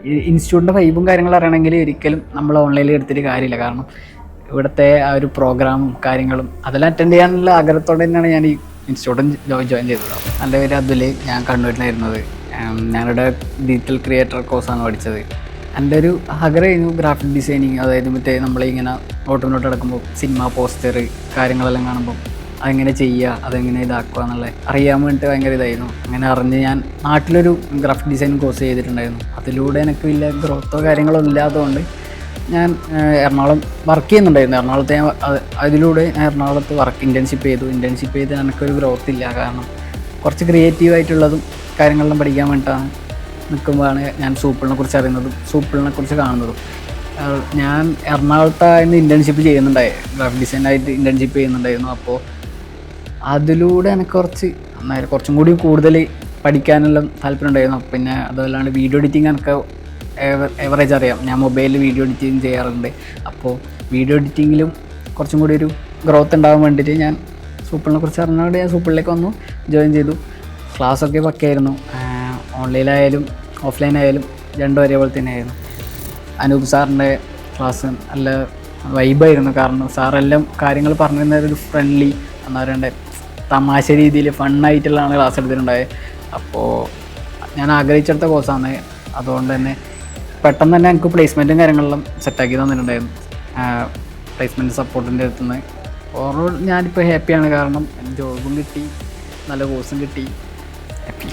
ഈ ഇൻസ്റ്റിറ്റ്യൂട്ടിൻ്റെ വൈബും കാര്യങ്ങളും അറിയണമെങ്കിൽ ഒരിക്കലും നമ്മൾ ഓൺലൈനിൽ എടുത്തിട്ട് കാര്യമില്ല. കാരണം ഇവിടുത്തെ ആ ഒരു പ്രോഗ്രാമും കാര്യങ്ങളും അതെല്ലാം അറ്റൻഡ് ചെയ്യാനുള്ള ആഗ്രഹത്തോടെ തന്നെയാണ് ഞാൻ ഈ ഇൻസ്റ്റിറ്റ്യൂട്ടും ജോയിൻ ചെയ്തത്. എൻ്റെ പേര് അതുൽ, ഞാൻ കണ്ണൂരിലായിരുന്നത്. ഞാനിവിടെ ഡിജിറ്റൽ ക്രിയേറ്റർ കോഴ്സാണ് പഠിച്ചത്. എൻ്റെ ഒരു ആഗ്രഹമായിരുന്നു ഗ്രാഫിക് ഡിസൈനിങ്. അതായത് മറ്റേ നമ്മളിങ്ങനെ ഓട്ടോനോട്ട് നടക്കുമ്പോൾ സിനിമ പോസ്റ്റർ കാര്യങ്ങളെല്ലാം കാണുമ്പോൾ അതെങ്ങനെ ചെയ്യുക, അതെങ്ങനെ ഇതാക്കുക എന്നുള്ളത് അറിയാൻ വേണ്ടിയിട്ട് ഭയങ്കര ഇതായിരുന്നു. അങ്ങനെ അറിഞ്ഞ് ഞാൻ നാട്ടിലൊരു ഗ്രാഫിക് ഡിസൈനിങ് കോഴ്സ് ചെയ്തിട്ടുണ്ടായിരുന്നു. അതിലൂടെ എനിക്ക് വലിയ ഗ്രോത്തോ കാര്യങ്ങളോ ഇല്ലാത്തതുകൊണ്ട് ഞാൻ എറണാകുളം വർക്ക് ചെയ്യുന്നുണ്ടായിരുന്നു. എറണാകുളത്തെ ഞാൻ അതിലൂടെ ഞാൻ എറണാകുളത്ത് ഇൻറ്റേൺഷിപ്പ് ചെയ്ത് എനിക്കൊരു ഗ്രോത്ത് ഇല്ല. കാരണം കുറച്ച് ക്രിയേറ്റീവായിട്ടുള്ളതും കാര്യങ്ങളെല്ലാം പഠിക്കാൻ വേണ്ടിയിട്ടാണ് നിൽക്കുമ്പോഴാണ് ഞാൻ സൂപ്പിളിനെ കുറിച്ച് അറിയുന്നതും സൂപ്പിളിനെ കുറിച്ച് കാണുന്നതും. ഞാൻ എറണാകുളത്തായിരുന്നു ഇൻറ്റേൺഷിപ്പ് ചെയ്യുന്നുണ്ടായി, ഗ്രാഫിക് ഡിസൈനായിട്ട് ഇൻറ്റേൺഷിപ്പ് ചെയ്യുന്നുണ്ടായിരുന്നു. അപ്പോൾ അതിലൂടെ എനിക്ക് കുറച്ചും കൂടി കൂടുതൽ പഠിക്കാനെല്ലാം താല്പര്യം ഉണ്ടായിരുന്നു. പിന്നെ അതല്ലാണ്ട് വീഡിയോ എഡിറ്റിംഗ് എനിക്ക് എവറേജ് അറിയാം. ഞാൻ മൊബൈലിൽ വീഡിയോ എഡിറ്റിംഗ് ചെയ്യാറുണ്ട്. അപ്പോൾ വീഡിയോ എഡിറ്റിങ്ങിലും കുറച്ചും കൂടി ഒരു ഗ്രോത്ത് ഉണ്ടാകാൻ വേണ്ടിയിട്ട് ഞാൻ സൂപ്പിളിനെ കുറിച്ച് അറിഞ്ഞുകൊണ്ട് ഞാൻ സൂപ്പിളിലേക്ക് വന്നു, ജോയിൻ ചെയ്തു. ക്ലാസ്സൊക്കെ പക്കയായിരുന്നു. ഓൺലൈനായാലും ഓഫ്ലൈനായാലും രണ്ടും ഒരേപോലെ തന്നെയായിരുന്നു. അനൂപ് സാറിൻ്റെ ക്ലാസ് നല്ല വൈബായിരുന്നു. കാരണം സാറെല്ലാം കാര്യങ്ങൾ പറഞ്ഞു തരുന്നത് ഒരു ഫ്രണ്ട്ലി എന്താ പറയണ്ടേ തമാശ രീതിയിൽ ഫണ്ണായിട്ടുള്ളതാണ് ക്ലാസ് എടുത്തിട്ടുണ്ടായത്. അപ്പോൾ ഞാൻ ആഗ്രഹിച്ചെടുത്ത കോഴ്സാണ്. അതുകൊണ്ട് തന്നെ പെട്ടെന്ന് തന്നെ എനിക്ക് പ്ലേസ്മെൻറ്റും കാര്യങ്ങളെല്ലാം സെറ്റാക്കി തന്നിട്ടുണ്ടായിരുന്നു പ്ലേസ്മെൻറ്റ് സപ്പോർട്ടിൻ്റെ അടുത്തുനിന്ന്. ഓവറോൾ ഞാനിപ്പോൾ ഹാപ്പിയാണ്. കാരണം ജോബും കിട്ടി, നല്ല കോഴ്സും കിട്ടി, ഹാപ്പി.